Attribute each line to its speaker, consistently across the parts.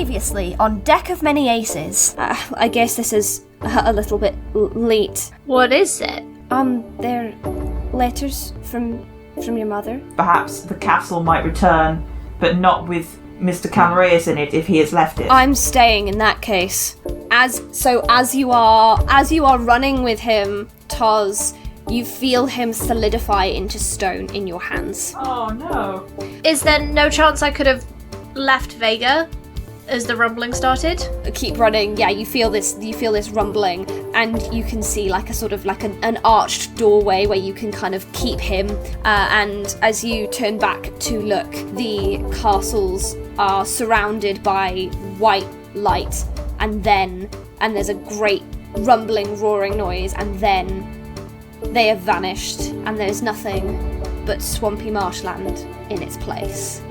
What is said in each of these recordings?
Speaker 1: Previously on Deck of Many Aces. I guess this is a little bit late.
Speaker 2: What is it?
Speaker 1: They're letters from your mother.
Speaker 3: Perhaps the castle might return, but not with Mr. Camereus in it if he has left it.
Speaker 1: I'm staying in that case. As you are running with him, Toz, you feel him solidify into stone in your hands.
Speaker 3: Oh no.
Speaker 2: Is there no chance I could have left Vega as the rumbling started?
Speaker 1: Keep running. Yeah, you feel this rumbling, and you can see like a sort of like an arched doorway where you can kind of keep him. And as you turn back to look, the castles are surrounded by white light, and there's a great rumbling, roaring noise, and then they have vanished, and there's nothing but swampy marshland in its place.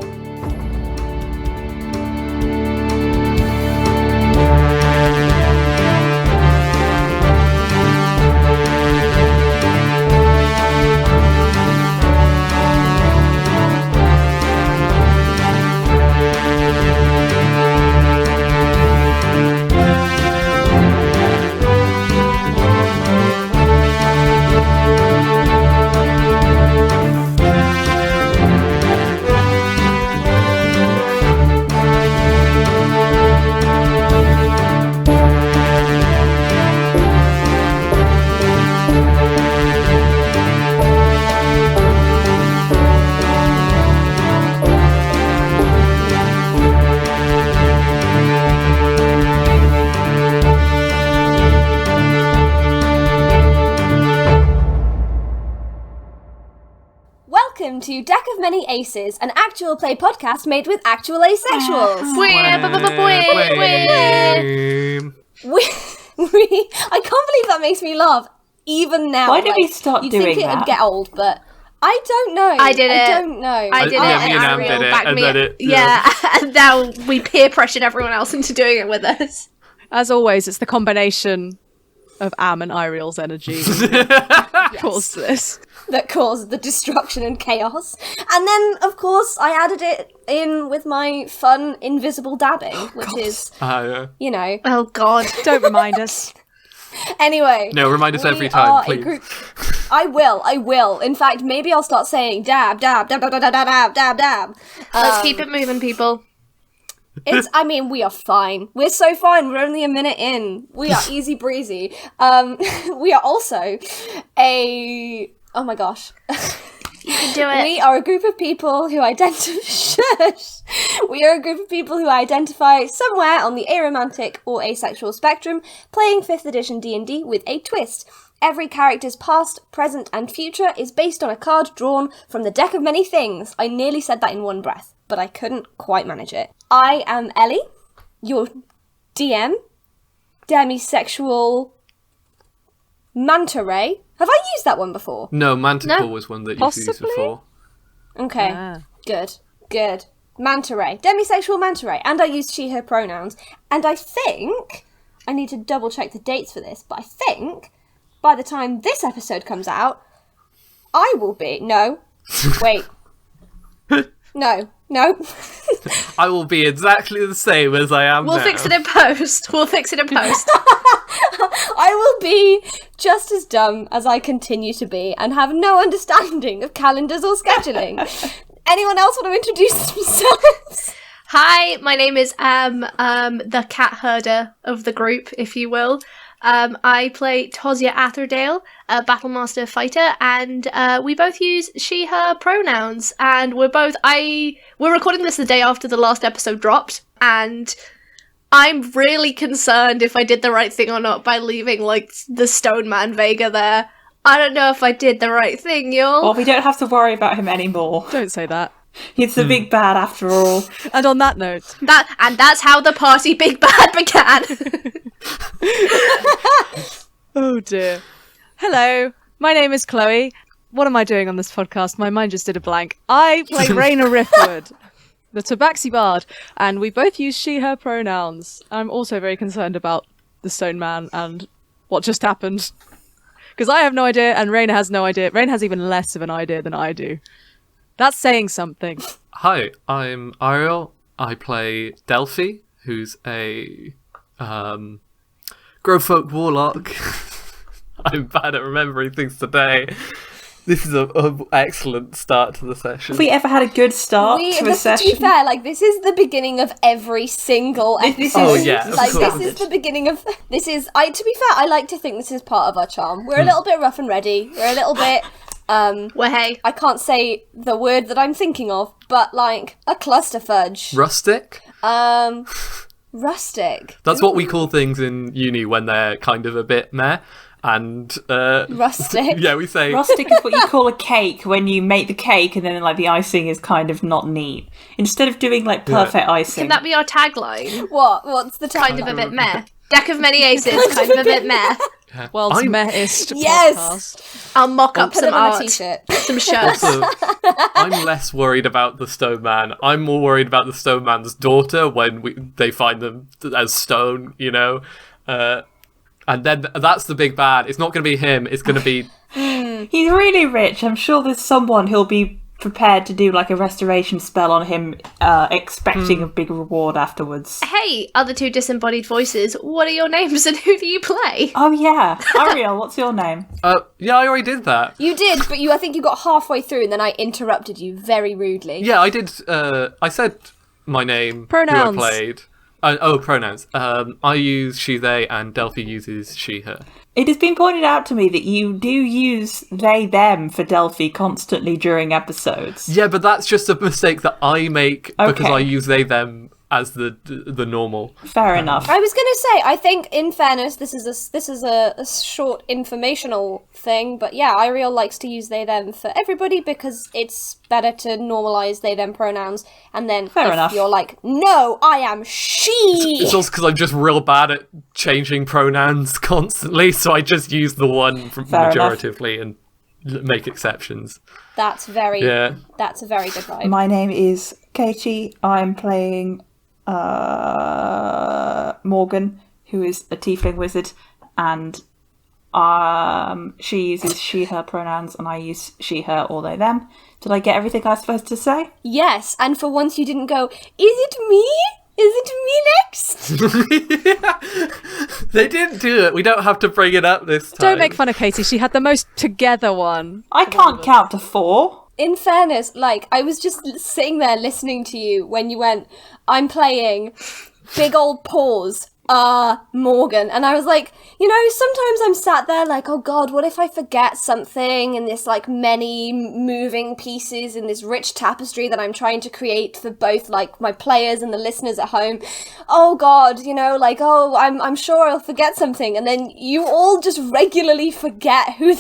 Speaker 1: Welcome to Deck of Many Aces, an actual play podcast made with actual asexuals. I can't believe that makes me laugh, even now.
Speaker 3: Why did we start doing that?
Speaker 1: You'd think it would get old, but I don't know.
Speaker 2: I did it.
Speaker 1: I don't know.
Speaker 2: I did it.
Speaker 4: Me and Am did it, and then it...
Speaker 2: Yeah, and now we peer pressured everyone else into doing it with us.
Speaker 5: As always, it's the combination of Am and Eiriol's energy that caused this.
Speaker 1: That caused the destruction and chaos. And then, of course, I added it in with my fun invisible dabbing, which is, you know...
Speaker 2: Oh, God.
Speaker 5: Don't remind us.
Speaker 1: Anyway.
Speaker 4: No, remind us every time, please.
Speaker 1: I will. In fact, maybe I'll start saying dab, dab, dab, dab, dab, dab, dab, dab.
Speaker 2: Let's keep it moving, people.
Speaker 1: We are fine. We're so fine. We're only a minute in. We are easy breezy. We are also oh my gosh.
Speaker 2: You can do it.
Speaker 1: We are a group of people who We are a group of people who identify somewhere on the aromantic or asexual spectrum, playing 5th edition D&D with a twist. Every character's past, present, and future is based on a card drawn from the Deck of Many Things. I nearly said that in one breath, but I couldn't quite manage it. I am Ellie, your DM, demisexual manta ray. Have I used that one before?
Speaker 4: No, Manticore was one that you've used before.
Speaker 1: Okay, good. Manta ray, demisexual manta ray, and I used she, her pronouns. And I think, I need to double check the dates for this, but I think by the time this episode comes out, I will be... No. Wait. No.
Speaker 4: I will be exactly the same as I am now.
Speaker 2: We'll fix it in post.
Speaker 1: I will be just as dumb as I continue to be and have no understanding of calendars or scheduling. Anyone else want to introduce themselves?
Speaker 2: Hi, my name is the cat herder of the group, if you will. I play Tohsya Atherdale, a Battlemaster fighter, and we both use she, her pronouns, and we're recording this the day after the last episode dropped, and I'm really concerned if I did the right thing or not by leaving, the Stone Man Vega there. I don't know if I did the right thing, y'all.
Speaker 3: Well, we don't have to worry about him anymore.
Speaker 5: Don't say that.
Speaker 3: He's the big bad after all.
Speaker 5: And on that note...
Speaker 2: That's how the party big bad began.
Speaker 5: Oh dear. Hello, my name is Chloe. What am I doing on this podcast? My mind just did a blank. I play Raina Riftwood, the Tabaxi Bard, and we both use she, her pronouns. I'm also very concerned about the Stone Man and what just happened. Because I have no idea, and Raina has no idea. Raina has even less of an idea than I do. That's saying something.
Speaker 4: Hi, I'm Eiriol. I play Delphi, who's a Growfolk Warlock. I'm bad at remembering things today. This is an excellent start to the session.
Speaker 3: Have we ever had a good start to a session?
Speaker 1: To be fair, like, this is the beginning of every single episode.
Speaker 4: Oh, yeah, of
Speaker 1: like,
Speaker 4: course.
Speaker 1: this is the beginning of... This is... To be fair, I like to think this is part of our charm. We're a little bit rough and ready. We're a little bit...
Speaker 2: Well, hey.
Speaker 1: I can't say the word that I'm thinking of, but, like, a cluster fudge.
Speaker 4: Rustic?
Speaker 1: Rustic.
Speaker 4: That's what we call things in uni when they're kind of a bit meh. And
Speaker 1: rustic.
Speaker 4: Yeah, we say
Speaker 3: rustic is what you call a cake when you make the cake and then like the icing is kind of not neat. Instead of doing like perfect icing.
Speaker 2: Can that be our tagline?
Speaker 1: What's the tagline?
Speaker 2: Kind of a bit meh. Deck of many aces, kind of a bit meh.
Speaker 5: World's mehest
Speaker 1: Yes!
Speaker 5: podcast.
Speaker 2: I'll mock up
Speaker 1: Put
Speaker 2: some
Speaker 1: it on a
Speaker 2: art,
Speaker 1: t-shirt.
Speaker 2: some shirts.
Speaker 4: Also, I'm less worried about the stone man. I'm more worried about the stone man's daughter when they find them as stone, you know. And then that's the big bad. It's not going to be him. It's going to be...
Speaker 3: He's really rich. I'm sure there's someone who'll be prepared to do like a restoration spell on him, expecting a big reward afterwards.
Speaker 2: Hey, other two disembodied voices, what are your names and who do you play?
Speaker 3: Oh yeah. Eiriol, what's your name?
Speaker 4: Yeah, I already did that.
Speaker 1: You did, but I think you got halfway through and then I interrupted you very rudely.
Speaker 4: Yeah, I did. I said my name,
Speaker 5: Pronouns.
Speaker 4: who I played. Pronouns. I use she, they, and Delphi uses she, her.
Speaker 3: It has been pointed out to me that you do use they, them for Delphi constantly during episodes.
Speaker 4: Yeah, but that's just a mistake that I make because
Speaker 3: Okay.
Speaker 4: I use they, them as the normal.
Speaker 3: Fair enough.
Speaker 1: I was gonna say, I think in fairness, this is a short informational thing, but yeah, Eiriol likes to use they them for everybody because it's better to normalize they them pronouns. And then
Speaker 3: Fair
Speaker 1: if
Speaker 3: enough.
Speaker 1: you're like, no, I am she.
Speaker 4: It's also because I'm just real bad at changing pronouns constantly, so I just use the one from
Speaker 3: Fair enough.
Speaker 4: majoritively and make exceptions.
Speaker 1: That's a very good vibe.
Speaker 3: My name is Katie. I'm playing Morgan, who is a tiefling wizard, and she uses she, her pronouns, and I use she, her, or they, them. Did I get everything I was supposed to say?
Speaker 1: Yes, and for once you didn't go, is it me? Is it me next?
Speaker 4: They didn't do it. We don't have to bring it up this time.
Speaker 5: Don't make fun of Katie. She had the most together one.
Speaker 3: I can't count to 4.
Speaker 1: In fairness, like, I was just sitting there listening to you when you went, I'm playing big old pause, Morgan. And I was like, you know, sometimes I'm sat there like, oh god, what if I forget something in this, like, many moving pieces in this rich tapestry that I'm trying to create for both, like, my players and the listeners at home. Oh god, you know, like, oh, I'm sure I'll forget something. And then you all just regularly forget who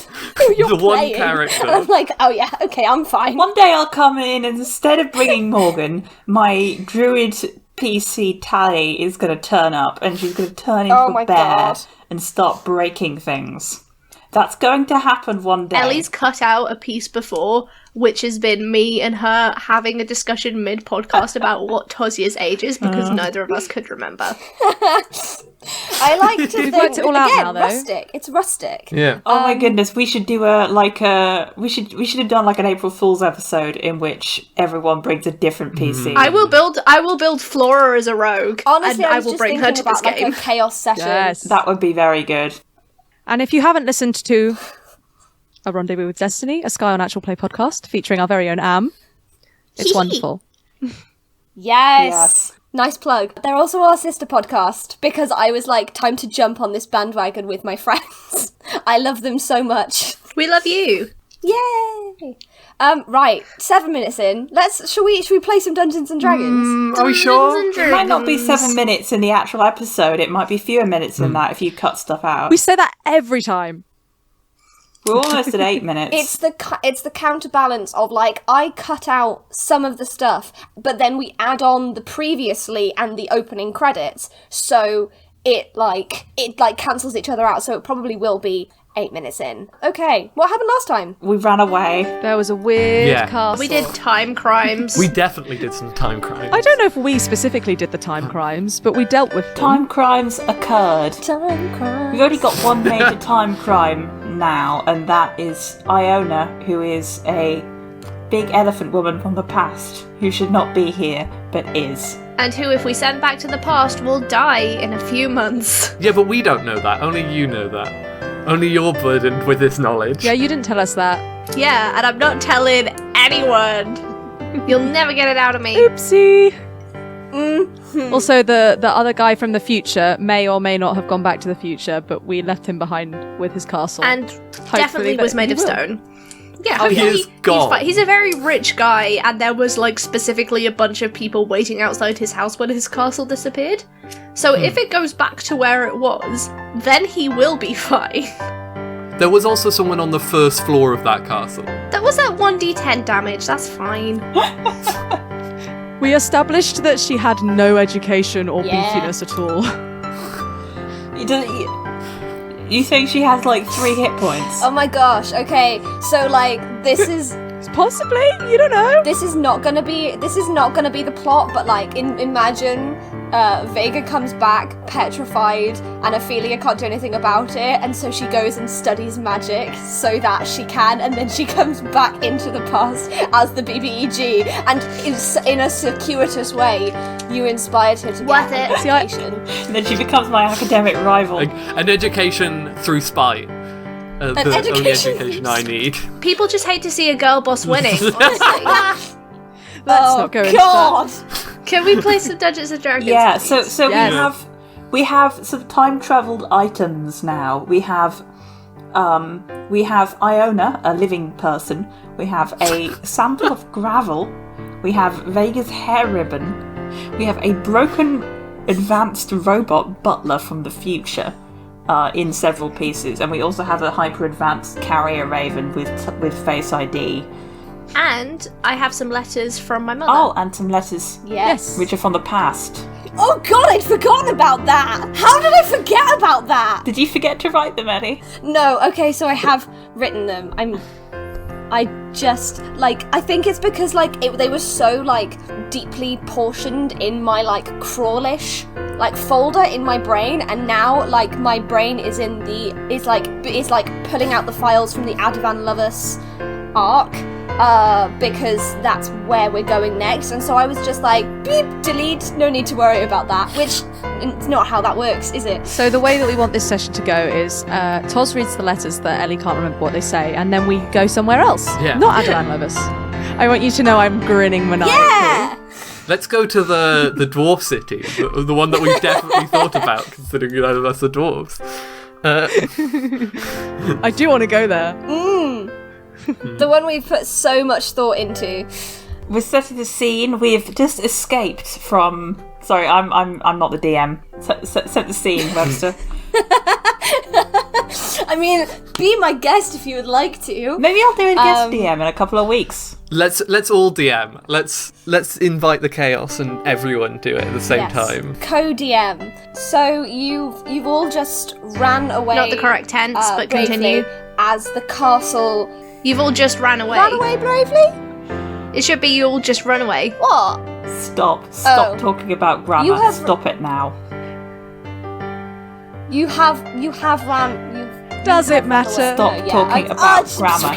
Speaker 1: you're
Speaker 4: The one
Speaker 1: playing.
Speaker 4: character.
Speaker 1: And I'm like, oh yeah, okay, I'm fine.
Speaker 3: One day I'll come in and instead of bringing Morgan, my druid PC Tally is going to turn up and she's going to turn into a bear
Speaker 1: God.
Speaker 3: and start breaking things. That's going to happen one day.
Speaker 2: Ellie's cut out a piece before, which has been me and her having a discussion mid-podcast about what Tohsya's age is, because neither of us could remember.
Speaker 1: I like to think,
Speaker 5: worked it all out
Speaker 1: again,
Speaker 5: now, though.
Speaker 1: rustic. It's rustic.
Speaker 4: Yeah.
Speaker 3: Oh my goodness, we should do we should have done like an April Fool's episode in which everyone brings a different PC.
Speaker 2: I will build Flora as a rogue,
Speaker 1: Honestly,
Speaker 2: and
Speaker 1: I
Speaker 2: I
Speaker 1: was
Speaker 2: will
Speaker 1: just
Speaker 2: bring her
Speaker 1: thinking
Speaker 2: to this
Speaker 1: about like
Speaker 2: game.
Speaker 1: a chaos session.
Speaker 5: Yes.
Speaker 3: That would be very good.
Speaker 5: And if you haven't listened to A Rendezvous with Destiny, a Sky on Actual Play podcast featuring our very own Am, it's wonderful.
Speaker 1: Yes. Nice plug. They're also our sister podcast because I was like, time to jump on this bandwagon with my friends. I love them so much.
Speaker 2: We love you.
Speaker 1: Yay! Right, 7 minutes in. Should we play some Dungeons and Dragons?
Speaker 4: Are we sure?
Speaker 3: It might not be 7 minutes in the actual episode. It might be fewer minutes than that if you cut stuff out.
Speaker 5: We say that every time.
Speaker 3: We're almost at 8 minutes.
Speaker 1: It's the counterbalance of like I cut out some of the stuff, but then we add on the previously and the opening credits, so it cancels each other out. So it probably will be 8 minutes in. Okay, what happened last time?
Speaker 3: We ran away.
Speaker 5: There was a weird
Speaker 4: Yeah.
Speaker 5: castle.
Speaker 2: We did time crimes.
Speaker 4: We definitely did some time crimes.
Speaker 5: I don't know if we specifically did the time crimes, but we dealt with them.
Speaker 3: Time crimes occurred.
Speaker 1: Time crime.
Speaker 3: We've only got one major time crime now, and that is Iona, who is a big elephant woman from the past, who should not be here, but is.
Speaker 2: And who, if we send back to the past, will die in a few months.
Speaker 4: Yeah, but we don't know that. Only you know that. Only you're burdened with this knowledge.
Speaker 5: Yeah, you didn't tell us that.
Speaker 2: Yeah, and I'm not telling anyone. You'll never get it out of me.
Speaker 5: Oopsie. Also, the other guy from the future may or may not have gone back to the future, but we left him behind with his castle.
Speaker 2: And definitely was made of stone. Yeah,
Speaker 4: Oh, he
Speaker 2: hopefully
Speaker 4: is gone.
Speaker 2: he's fine. He's a very rich guy, and there was like specifically a bunch of people waiting outside his house when his castle disappeared. So if it goes back to where it was, then he will be fine.
Speaker 4: There was also someone on the first floor of that castle.
Speaker 2: That was that 1d10 damage, that's fine.
Speaker 5: We established that she had no education or
Speaker 1: Yeah.
Speaker 5: beefiness at all.
Speaker 3: You think she has like 3 hit points?
Speaker 1: Oh my gosh. Okay. So like this is
Speaker 5: Possibly, you don't know.
Speaker 1: this is not gonna be the plot, but like imagine Vega comes back petrified and Ophelia can't do anything about it, and so she goes and studies magic so that she can, and then she comes back into the past as the BBEG, and in a circuitous way you inspired her to
Speaker 2: Worth
Speaker 1: get
Speaker 2: it.
Speaker 1: an
Speaker 5: See, I-
Speaker 1: education.
Speaker 3: And then she becomes my academic rival.
Speaker 4: Like, an education through spite. The only
Speaker 1: education
Speaker 4: education
Speaker 1: through
Speaker 4: I need.
Speaker 2: People just hate to see a girl boss winning, honestly.
Speaker 5: Let's
Speaker 1: Oh
Speaker 5: not go into
Speaker 1: God!
Speaker 2: Can we play some Dungeons and Dragons?
Speaker 3: Yeah,
Speaker 2: please?
Speaker 3: so
Speaker 5: Yes.
Speaker 3: we have some time traveled items now. We have Iona, a living person. We have a sample of gravel. We have Vega's hair ribbon. We have a broken advanced robot butler from the future. In several pieces, and we also have a hyper advanced carrier raven with Face ID.
Speaker 2: And I have some letters from my mother.
Speaker 3: Oh, and some letters
Speaker 1: Yes.
Speaker 3: which are from the past.
Speaker 1: Oh God, I'd forgotten about that. How did I forget about that?
Speaker 3: Did you forget to write them, Eddie?
Speaker 1: No, okay, so I have written them. I just, like, I think it's because, like, they were so, like, deeply portioned in my, like, crawlish, like, folder in my brain, and now, like, my brain is like pulling out the files from the Adavan Lovers arc, because that's where we're going next, and so I was just like, beep, delete, no need to worry about that, which, it's not how that works, is it?
Speaker 5: So the way that we want this session to go is Tos reads the letters that Ellie can't remember what they say, and then we go somewhere else.
Speaker 4: Yeah.
Speaker 5: Not Adalan Lovers. I want you to know I'm grinning maniacally.
Speaker 1: Yeah!
Speaker 4: Let's go to the dwarf city, the one that we definitely thought about, considering none of us are dwarves.
Speaker 5: I do want to go there.
Speaker 1: The one we've put so much thought into.
Speaker 3: We're setting the scene. We've just escaped from. Sorry, I'm not the DM. Set the scene, Webster.
Speaker 1: I mean, be my guest if you would like to.
Speaker 3: Maybe I'll do a guest DM in a couple of weeks.
Speaker 4: Let's all DM. Let's invite the chaos and everyone do it at the same time.
Speaker 1: Co-DM. So you've all just ran away.
Speaker 2: Not the correct tense, but
Speaker 1: bravely
Speaker 2: continue.
Speaker 1: As the castle
Speaker 2: You've all just ran away.
Speaker 1: ran away bravely.
Speaker 2: It should be you all just run away.
Speaker 1: What?
Speaker 3: Stop
Speaker 1: Oh.
Speaker 3: talking about grammar.
Speaker 1: You have-
Speaker 3: Stop it now.
Speaker 1: You have ran.
Speaker 5: Does
Speaker 1: you
Speaker 5: it
Speaker 1: have run
Speaker 5: matter?
Speaker 1: away.
Speaker 3: Stop
Speaker 1: No, yeah,
Speaker 3: talking about grammar.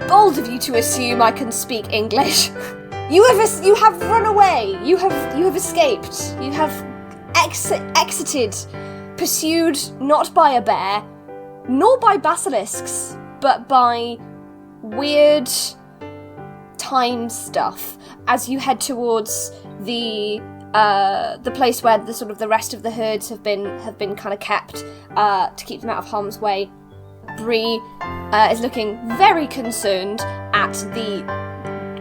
Speaker 1: Bold of you to assume I can speak English. You have run away. You have escaped. You have exited, pursued not by a bear, nor by basilisks, but by weird time stuff as you head towards the place where the rest of the herds have been kind of kept to keep them out of harm's way. Bree is looking very concerned at the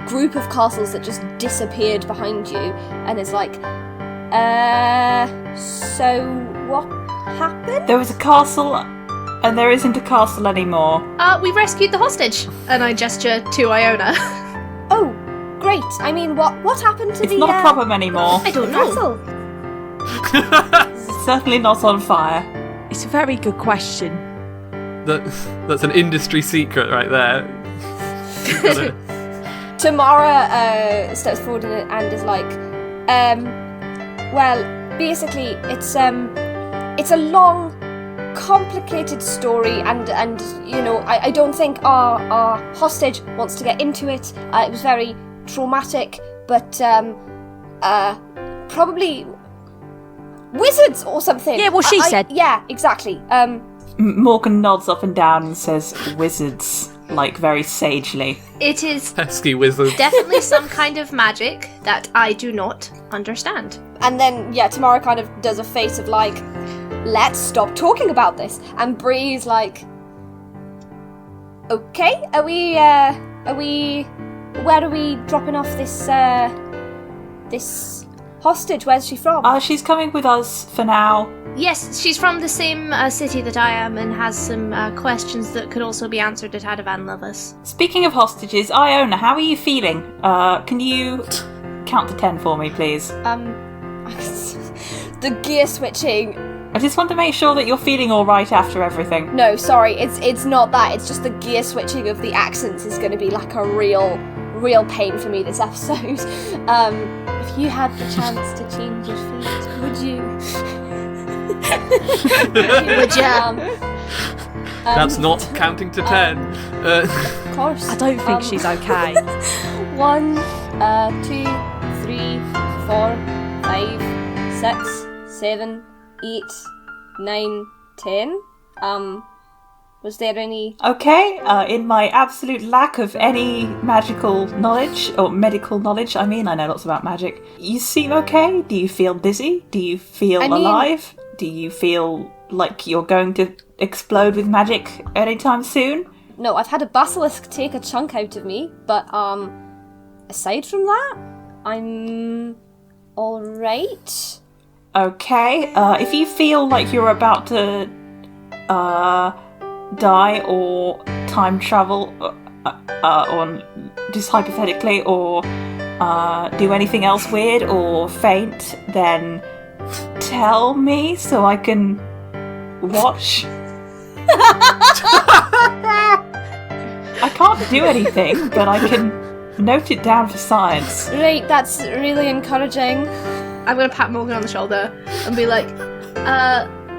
Speaker 1: group of castles that just disappeared behind you, and is like, so what happened?
Speaker 3: There was a castle, and there isn't a castle anymore.
Speaker 2: We rescued the hostage. And I gesture to Iona.
Speaker 1: Oh, great. I mean, what happened to
Speaker 3: It's
Speaker 1: the
Speaker 3: not a problem anymore.
Speaker 2: I don't know.
Speaker 1: castle?
Speaker 3: It's certainly not on fire.
Speaker 5: It's a very good question.
Speaker 4: That's an industry secret right there.
Speaker 1: Tamara steps forward and is like, well, basically, it's a long, complicated story, and you know, I don't think our hostage wants to get into it. It was very traumatic, but probably wizards or something.
Speaker 5: Yeah, well, she said.
Speaker 1: Yeah, exactly.
Speaker 3: Morgan nods up and down and says wizards, like very sagely.
Speaker 2: It is
Speaker 4: Pesky wizard.
Speaker 2: definitely some kind of magic that I do not understand.
Speaker 1: And then, yeah, Tamara kind of does a face of like, let's stop talking about this. And Bree's like, okay, where are we dropping off this hostage? Where's she from?
Speaker 3: She's coming with us for now.
Speaker 2: Yes, she's from the same city that I am and has some questions that could also be answered at Adavan Lovers.
Speaker 3: Speaking of hostages, Iona, how are you feeling? Can you count to 10 for me, please?
Speaker 1: The gear switching.
Speaker 3: I just want to make sure that you're feeling all right after everything.
Speaker 1: No, sorry, it's not that. It's just the gear switching of the accents is going to be like a real pain for me this episode. If you had the chance to change your fate, would you?
Speaker 2: Would you?
Speaker 4: That's not counting to 10.
Speaker 1: Of course.
Speaker 5: I don't think she's okay.
Speaker 1: 1, 2, 3, 4, 5, 6, 7, 8, 9, 10. Was there any...
Speaker 3: Okay, in my absolute lack of any magical knowledge, or medical knowledge, I know lots about magic. You seem okay? Do you feel dizzy? Do you feel alive? Do you feel like you're going to explode with magic anytime soon?
Speaker 1: No, I've had a basilisk take a chunk out of me, but aside from that, I'm alright.
Speaker 3: Okay, if you feel like you're about to die or time travel, or just hypothetically, or do anything else weird or faint, then tell me so I can watch. I can't do anything, but I can note it down for science.
Speaker 1: Right, that's really encouraging.
Speaker 2: I'm gonna pat Morgan on the shoulder and be like,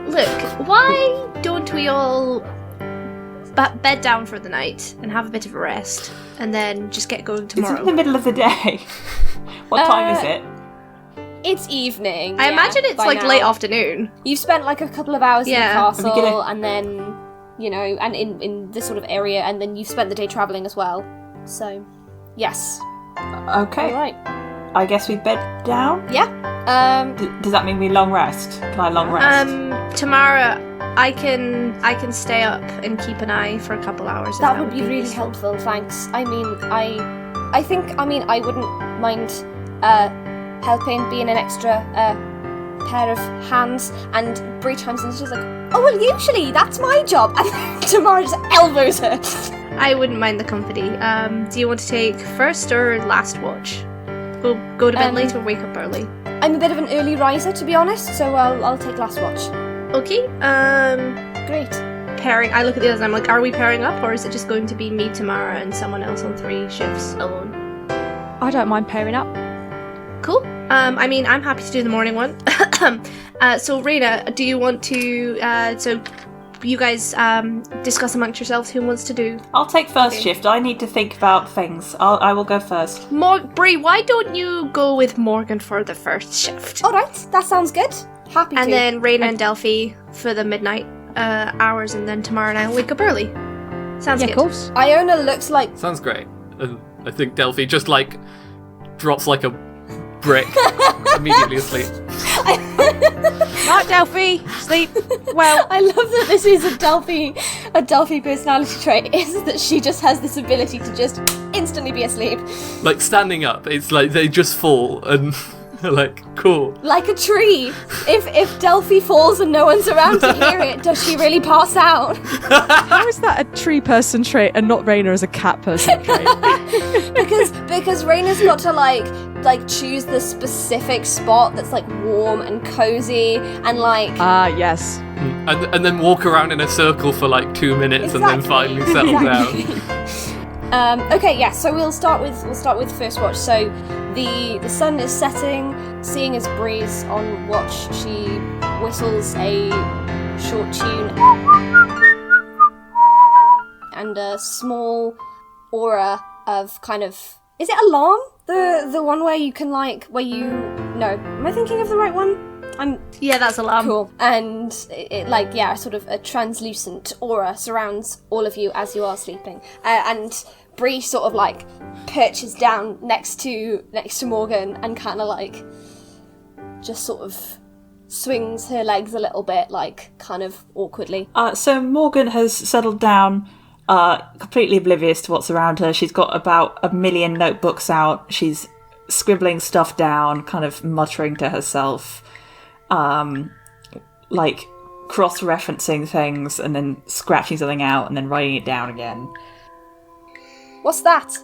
Speaker 2: look, why don't we all bed down for the night and have a bit of a rest and then just get going
Speaker 3: It's
Speaker 2: tomorrow?
Speaker 3: in the middle of the day. What time is it?
Speaker 1: It's evening.
Speaker 2: I imagine it's
Speaker 1: by
Speaker 2: like
Speaker 1: now.
Speaker 2: late afternoon.
Speaker 1: You've spent like a couple of hours in the
Speaker 2: Yeah.
Speaker 1: castle, and then, you know, and in this sort of area, and then you've spent the day travelling as well. So, yes.
Speaker 3: Okay,
Speaker 1: Alright.
Speaker 3: I guess we bed down.
Speaker 1: Yeah.
Speaker 3: Does that mean we long rest? Can I long rest?
Speaker 2: Tamara, I can stay up and keep an eye for a couple hours. if
Speaker 1: That would be really
Speaker 2: useful.
Speaker 1: helpful, thanks. I think I wouldn't mind helping, being an extra pair of hands. And Bree chimes in, she's like, oh, well, usually that's my job. And then Tamara just elbows her.
Speaker 2: I wouldn't mind the company. Do you want to take first or last watch? We'll go to bed late or wake up early.
Speaker 1: I'm a bit of an early riser, to be honest, so I'll take last watch.
Speaker 2: Okay.
Speaker 1: Great.
Speaker 2: Pairing. I look at the others and I'm like, are we pairing up or is it just going to be me, Tamara, and someone else on 3 shifts alone?
Speaker 5: I don't mind pairing up.
Speaker 2: Cool. I mean, I'm happy to do the morning one. So, Raina, do you want to, so you guys discuss amongst yourselves who wants to do?
Speaker 3: I'll take first shift. I need to think about things. I will go first.
Speaker 2: Bree, why don't you go with Morgan for the first shift?
Speaker 1: Alright, that sounds good. Happy to.
Speaker 2: And then Raina and Delphi for the midnight hours, and then tomorrow and I will wake up early. Sounds good.
Speaker 5: Of course.
Speaker 1: Iona looks like...
Speaker 4: Sounds great. And I think Delphi just like drops like a brick immediately asleep.
Speaker 5: Night, Delphi. Sleep well.
Speaker 1: I love that this is a Delphi personality trait, is that she just has this ability to just instantly be asleep.
Speaker 4: Like standing up, it's like they just fall and like, cool.
Speaker 1: Like a tree. If Delphi falls and no one's around to hear it, does she really pass out?
Speaker 5: How is that a tree person trait and not Raina as a cat person trait?
Speaker 1: because Raina's got to like choose the specific spot that's like warm and cozy and like
Speaker 5: Yes.
Speaker 4: And then walk around in a circle for like 2 minutes and then finally settle down.
Speaker 1: Okay, yeah, so we'll start with first watch. So the sun is setting. Seeing as Bree's on watch, she whistles a short tune, and a small aura of kind of Is it Alarm? The one where you can no. Am I thinking of the right one?
Speaker 2: Yeah, that's Alarm.
Speaker 1: Cool. And sort of a translucent aura surrounds all of you as you are sleeping. And Bree sort of like perches down next to Morgan and kind of like just sort of swings her legs a little bit, like kind of awkwardly.
Speaker 3: So Morgan has settled down, completely oblivious to what's around her. She's got about 1 million notebooks out. She's scribbling stuff down, kind of muttering to herself, like cross-referencing things and then scratching something out and then writing it down again.
Speaker 1: What's that?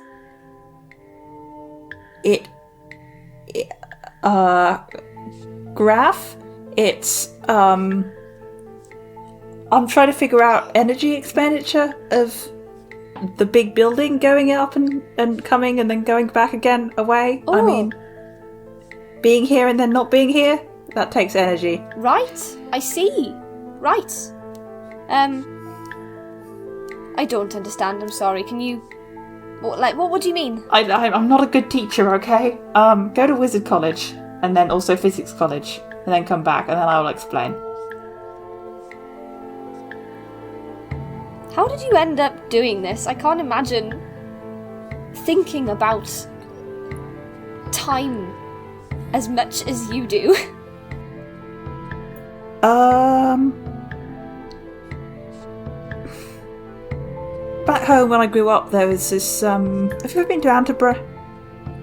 Speaker 3: Graph? It's, I'm trying to figure out energy expenditure of the big building going up and coming and then going back again away.
Speaker 1: Oh.
Speaker 3: I mean, being here and then not being here, that takes energy.
Speaker 1: Right, I see. Right. I don't understand, I'm sorry. Can you... What do you mean?
Speaker 3: I'm not a good teacher, okay? Go to Wizard College, and then also Physics College, and then come back, and then I will explain.
Speaker 1: How did you end up doing this? I can't imagine thinking about time as much as you do.
Speaker 3: Back home when I grew up, there was this, have you ever been to Antiborough?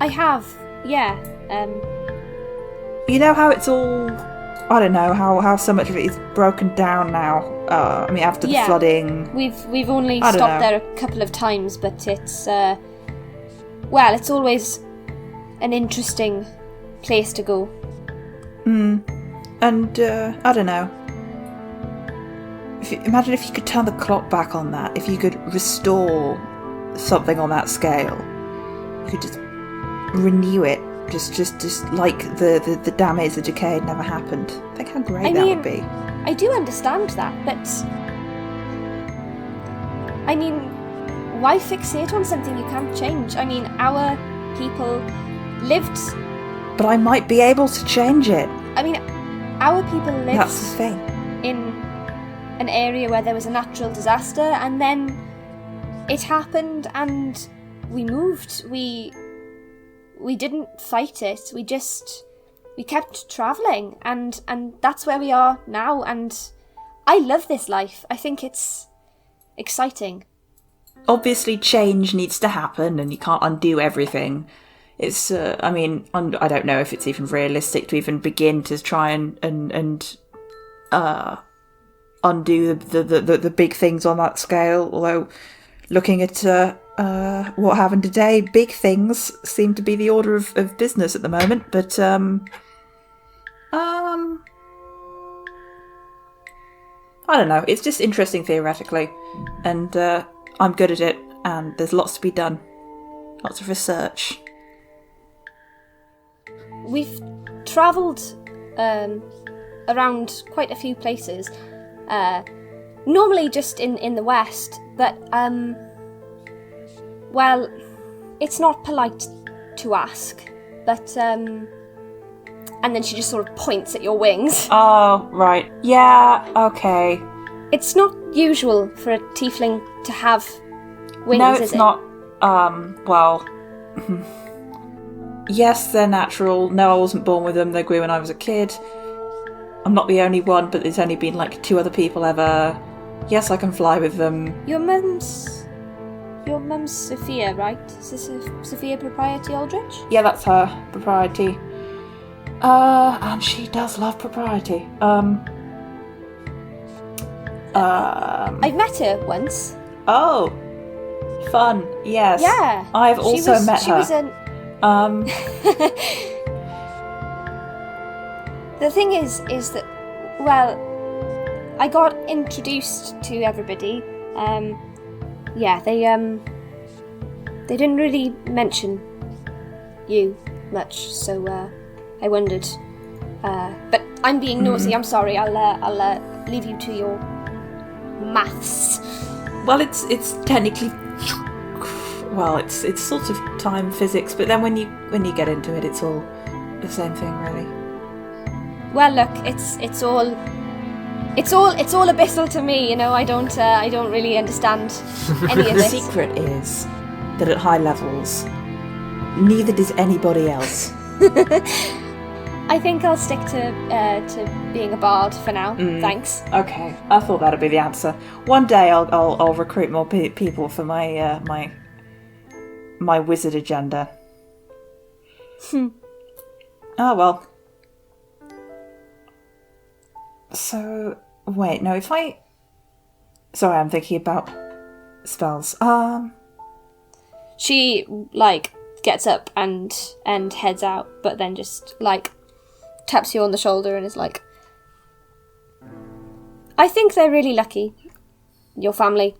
Speaker 1: I have, yeah.
Speaker 3: You know how it's all, I don't know, how so much of it is broken down now? After the flooding.
Speaker 1: We've only stopped there a couple of times, but it's, it's always an interesting place to go.
Speaker 3: And, I don't know. Imagine if you could turn the clock back on that. If you could restore something on that scale. You could just renew it. Just like the damage, the decay had never happened. Think how great that would be.
Speaker 1: I do understand that, but... I mean, why fixate on something you can't change? I mean, our people lived...
Speaker 3: But I might be able to change it.
Speaker 1: I mean, our people lived...
Speaker 3: That's the thing.
Speaker 1: In an area where there was a natural disaster, and then it happened and we moved. We didn't fight it. We kept travelling, and that's where we are now, and I love this life. I think it's exciting.
Speaker 3: Obviously change needs to happen and you can't undo everything. It's I don't know if it's even realistic to even begin to try and undo the big things on that scale, although looking at what happened today, big things seem to be the order of business at the moment, but I don't know, it's just interesting theoretically, and I'm good at it, and there's lots to be done, lots of research.
Speaker 1: We've travelled around quite a few places, normally just in the West, but it's not polite to ask, but and then she just sort of points at your wings.
Speaker 3: Oh, right. Yeah, okay.
Speaker 1: It's not usual for a tiefling to have wings,
Speaker 3: no,
Speaker 1: is it?
Speaker 3: it's not. Yes, they're natural. No, I wasn't born with them. They grew when I was a kid. I'm not the only one, but there's only been like 2 other people ever. Yes, I can fly with them.
Speaker 1: Your mum's Sophia, right? Is this Sophia Propriety Aldrich?
Speaker 3: Yeah, that's her, Propriety. And she does love propriety.
Speaker 1: I've met her once.
Speaker 3: Oh, fun. Yes.
Speaker 1: Yeah.
Speaker 3: I've also met her.
Speaker 1: She was an... The thing is that, I got introduced to everybody. They didn't really mention you much, so I wondered. But I'm being nosy. I'm sorry. I'll leave you to your maths.
Speaker 3: Well, it's technically well, it's sort of time physics, but then when you get into it, it's all the same thing, really.
Speaker 1: Well, look, it's all abyssal to me. You know, I don't really understand any of
Speaker 3: The
Speaker 1: this.
Speaker 3: secret is that at high levels, neither does anybody else.
Speaker 1: I think I'll stick to being a bard for now. Thanks.
Speaker 3: Okay, I thought that'd be the answer. One day I'll recruit more people for my my wizard agenda. Oh well. So wait, no. Sorry, I'm thinking about spells.
Speaker 1: She gets up and heads out, but then just taps you on the shoulder and is like, I think they're really lucky, your family,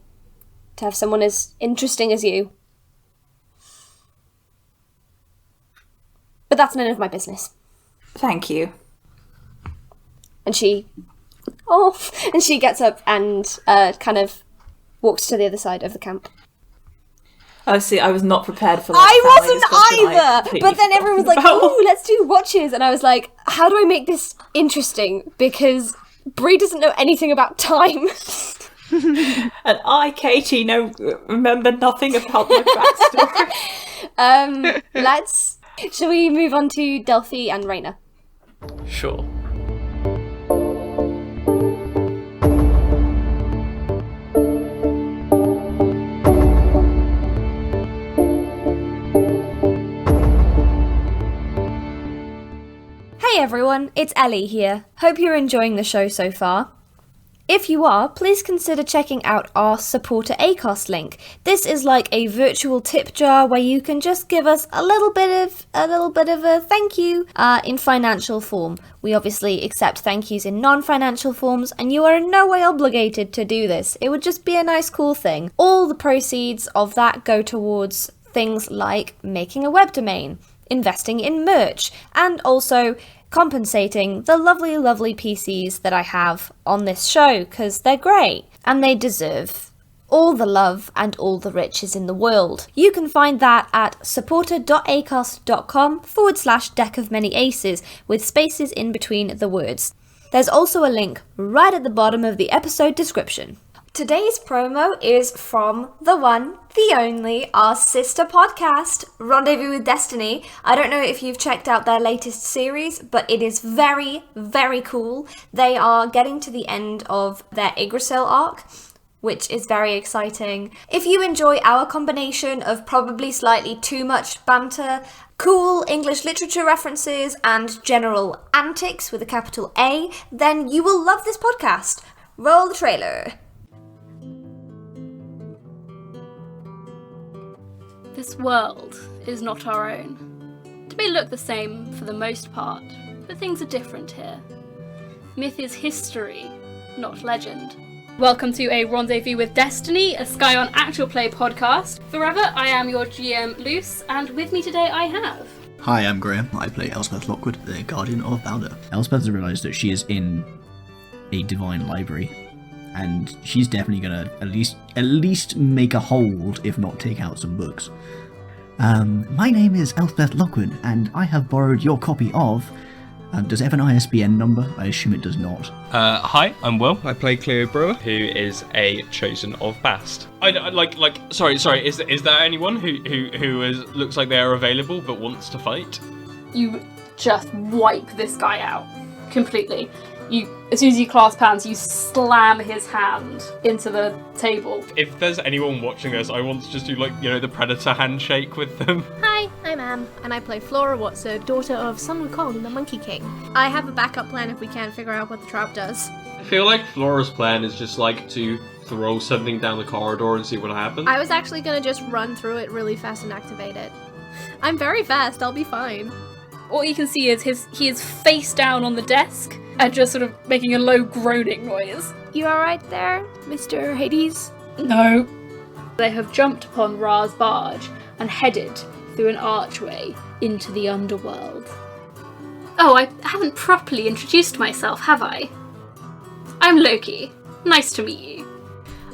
Speaker 1: to have someone as interesting as you. But that's none of my business.
Speaker 3: Thank you.
Speaker 1: And she gets up and kind of walks to the other side of the camp.
Speaker 3: Oh, see, I was not prepared for that.
Speaker 1: I wasn't either! But then everyone was like, ooh, let's do watches. And I was like, how do I make this interesting? Because Bree doesn't know anything about time.
Speaker 3: And I, Katie, remember nothing about my backstory.
Speaker 1: Shall we move on to Delphi and Raina?
Speaker 4: Sure.
Speaker 1: Hey everyone, it's Ellie here. Hope you're enjoying the show so far. If you are, please consider checking out our supporter Acast link. This is like a virtual tip jar where you can just give us a little bit of a thank you in financial form. We obviously accept thank yous in non-financial forms, and you are in no way obligated to do this. It would just be a nice cool thing. All the proceeds of that go towards things like making a web domain, investing in merch, and also compensating the lovely PCs that I have on this show, because they're great and they deserve all the love and all the riches in the world. You can find that at supporter.acast.com/deck of many aces with spaces in between the words. There's also a link right at the bottom of the episode description. Today's promo is from the one, the only, our sister podcast, Rendezvous with Destiny. I don't know if you've checked out their latest series, but it is very, very cool. They are getting to the end of their Yggdrasil arc, which is very exciting. If you enjoy our combination of probably slightly too much banter, cool English literature references, and general antics with a capital A, then you will love this podcast. Roll the trailer.
Speaker 6: This world is not our own. It may look the same for the most part, but things are different here. Myth is history, not legend. Welcome to a Rendezvous with Destiny, a Scion actual play podcast. Forever, I am your GM, Luce, and with me today I have...
Speaker 7: Hi, I'm Graham. I play Elspeth Lockwood, the Guardian of Balder. Elspeth has realised that she is in a divine library, and she's definitely gonna at least make a hold, if not take out some books. My name is Elspeth Lockwood, and I have borrowed your copy of... does it have an ISBN number? I assume it does not.
Speaker 8: Hi, I'm Will. I play Cleo Brewer, who is a chosen of Bast. Sorry. Is there anyone who looks like they are available but wants to fight?
Speaker 6: You just wipe this guy out completely. As soon as you clasp hands, you slam his hand into the table.
Speaker 8: If there's anyone watching us, I want to just do the Predator handshake with them.
Speaker 2: Hi, I'm Am, and I play Flora Watson, daughter of Sun Wukong, the Monkey King. I have a backup plan if we can't figure out what the trap does.
Speaker 8: I feel like Flora's plan is just to throw something down the corridor and see what happens.
Speaker 2: I was actually gonna just run through it really fast and activate it. I'm very fast, I'll be fine.
Speaker 6: All you can see is he is face down on the desk and just sort of making a low groaning noise.
Speaker 2: You alright there, Mr. Hades?
Speaker 6: No. They have jumped upon Ra's barge and headed through an archway into the underworld. Oh, I haven't properly introduced myself, have I? I'm Loki. Nice to meet you.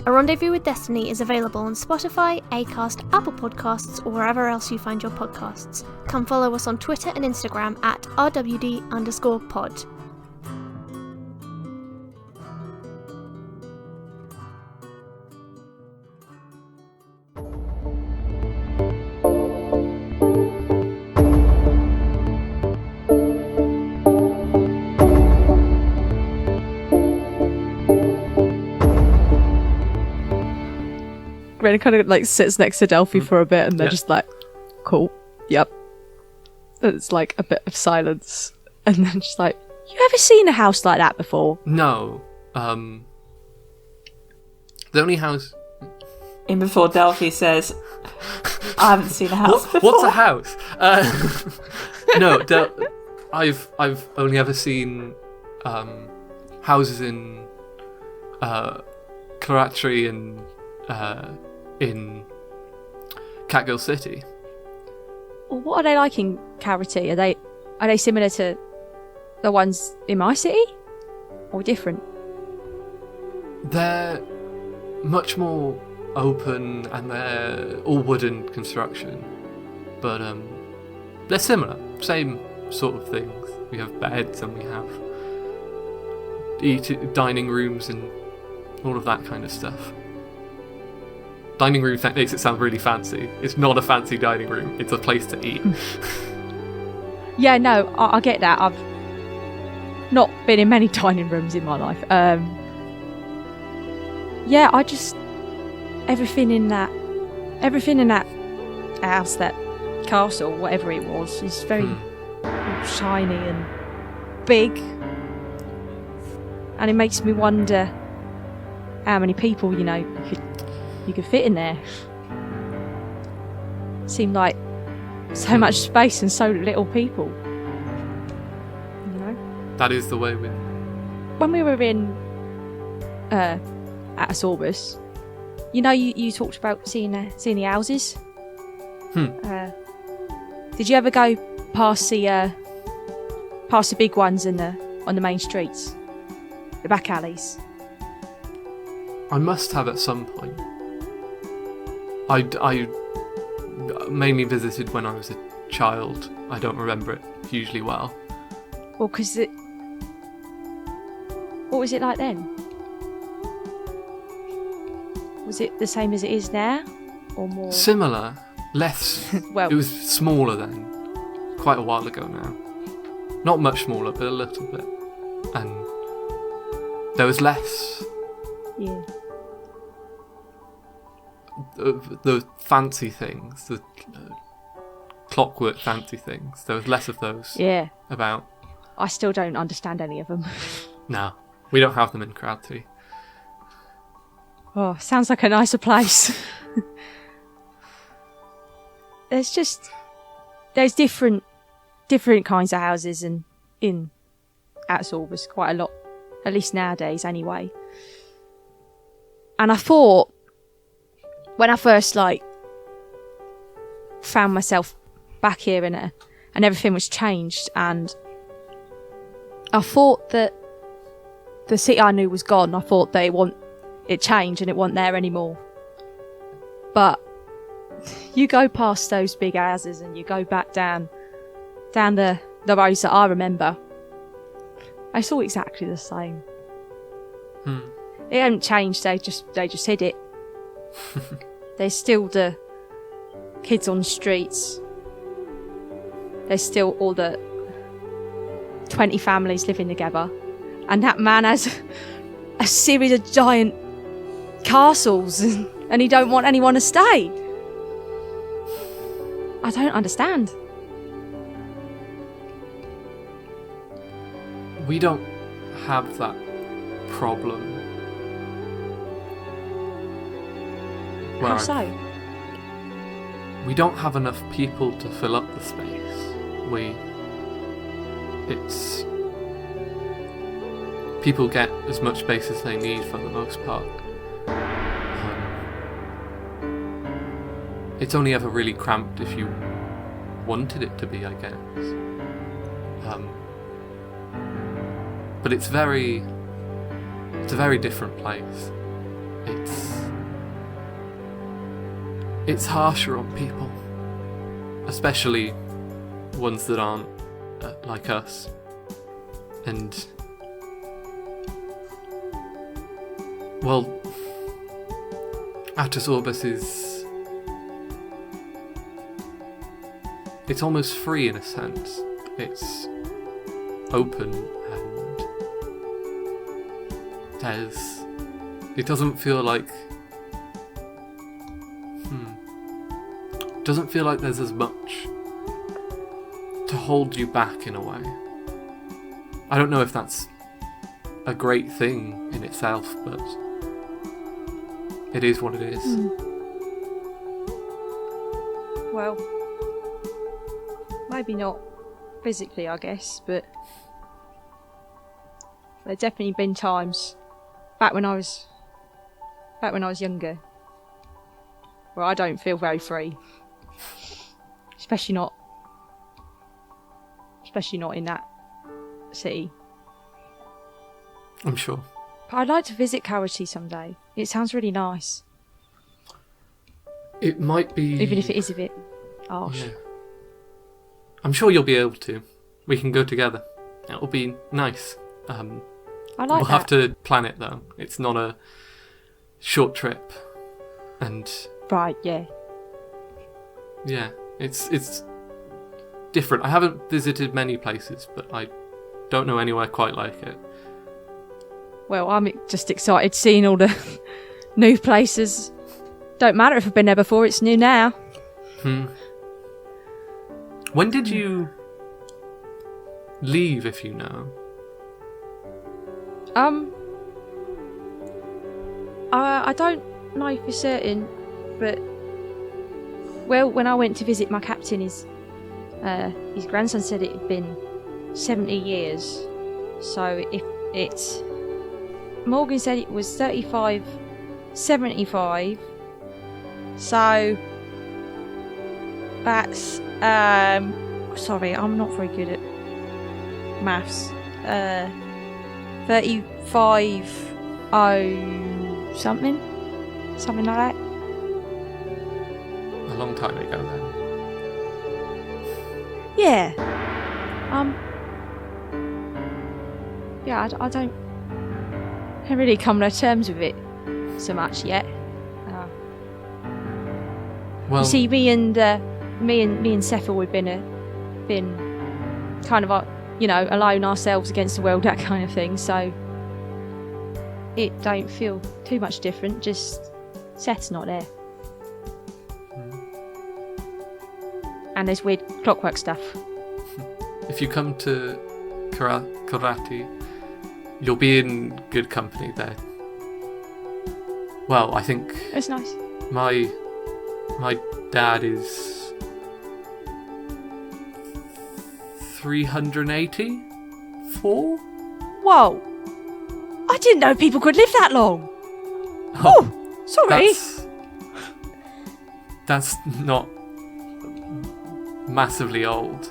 Speaker 2: A Rendezvous with Destiny is available on Spotify, Acast, Apple Podcasts, or wherever else you find your podcasts. Come follow us on Twitter and Instagram at RWD_pod.
Speaker 5: Raina kind of like sits next to Delphi for a bit, and they're just like, "Cool, yep." And it's like a bit of silence, and then just like, "You ever seen a house like that before?"
Speaker 4: No. The only house.
Speaker 3: In before Delphi says, "I haven't seen a house before."
Speaker 4: What's a house? No, I've only ever seen houses in Claratry and in Catgill City.
Speaker 5: Well, what are they like in Carity? Are they similar to the ones in my city, or different?
Speaker 4: They're much more open, and they're all wooden construction, but they're similar, same sort of things. We have beds and we have dining rooms and all of that kind of stuff. Dining room makes it sound really fancy. It's not a fancy dining room, it's a place to eat.
Speaker 5: Yeah, no, I get that. I've not been in many dining rooms in my life. Yeah, I just everything in that house, that castle, whatever it was, is very shiny and big, and it makes me wonder how many people you could fit in there. Seemed like so much space and so little people.
Speaker 4: That is the way with.
Speaker 5: When we were in at Asorbus, you talked about seeing the houses. Did you ever go past the big ones on the main streets, the back alleys?
Speaker 4: I must have at some point. I mainly visited when I was a child. I don't remember it hugely well.
Speaker 5: Well, because what was it like then? Was it the same as it is now, or more?
Speaker 4: Similar, less.
Speaker 5: Well,
Speaker 4: it was smaller then, quite a while ago now. Not much smaller, but a little bit. And there was less.
Speaker 5: Yeah.
Speaker 4: The fancy things, the clockwork fancy things. There was less of those.
Speaker 5: Yeah.
Speaker 4: About.
Speaker 5: I still don't understand any of them.
Speaker 4: No, we don't have them in Crowdty.
Speaker 5: Oh, sounds like a nicer place. There's different kinds of houses in Atsorbus, quite a lot, at least nowadays anyway. And I thought, when I first found myself back here and everything was changed, and I thought that the city I knew was gone. I thought that it changed and it wasn't there anymore. But you go past those big houses and you go back down the roads that I remember, it's all exactly the same. It hasn't changed. They just hid it. There's still the kids on the streets. There's still all the 20 families living together, and that man has a series of giant castles, and he don't want anyone to stay. I don't understand.
Speaker 4: We don't have that problem.
Speaker 5: How so?
Speaker 4: We don't have enough people to fill up the space. People get as much space as they need for the most part. It's only ever really cramped if you wanted it to be, I guess. But it's a very different place. It's it's harsher on people, especially ones that aren't like us. And well, Atus Orbis is... it's almost free in a sense. It's open and it doesn't feel like... It doesn't feel like there's as much to hold you back in a way. I don't know if that's a great thing in itself, but it is what it is.
Speaker 5: Well, maybe not physically, I guess, but there definitely been times back when I was younger where I don't feel very free, especially not in that city.
Speaker 4: I'm sure.
Speaker 5: But I'd like to visit Kawati someday. It sounds really nice,
Speaker 4: It might be...
Speaker 5: even if it is a bit harsh.
Speaker 4: Yeah. I'm sure you'll be able to. We can go together. It'll be nice.
Speaker 5: I like
Speaker 4: we'll
Speaker 5: that.
Speaker 4: have to plan it though. It's not a short trip. And
Speaker 5: Right, yeah.
Speaker 4: yeah, it's different. I haven't visited many places, but I don't know anywhere quite like it.
Speaker 5: Well, I'm just excited seeing all the new places. Don't matter if I've been there before, it's new now.
Speaker 4: When did you leave, if you know?
Speaker 5: I don't know for certain, but well, when I went to visit my captain, his grandson said it had been 70 years. So if it's Morgan said it was 3575. So that's sorry, I'm not very good at maths. 35 something like that.
Speaker 4: A long time ago then.
Speaker 5: Yeah. Yeah, I don't really come to terms with it so much yet.
Speaker 4: Well,
Speaker 5: You see, me and Sephel, we've been kind of alone ourselves against the world, that kind of thing. So it don't feel too much different. Just Seth's not there, and there's weird clockwork stuff.
Speaker 4: if you come to Karate, you'll be in good company there. Well, I think
Speaker 5: It's nice.
Speaker 4: my dad is 384?
Speaker 5: Whoa! I didn't know people could live that long. Oh, sorry.
Speaker 4: That's not massively old.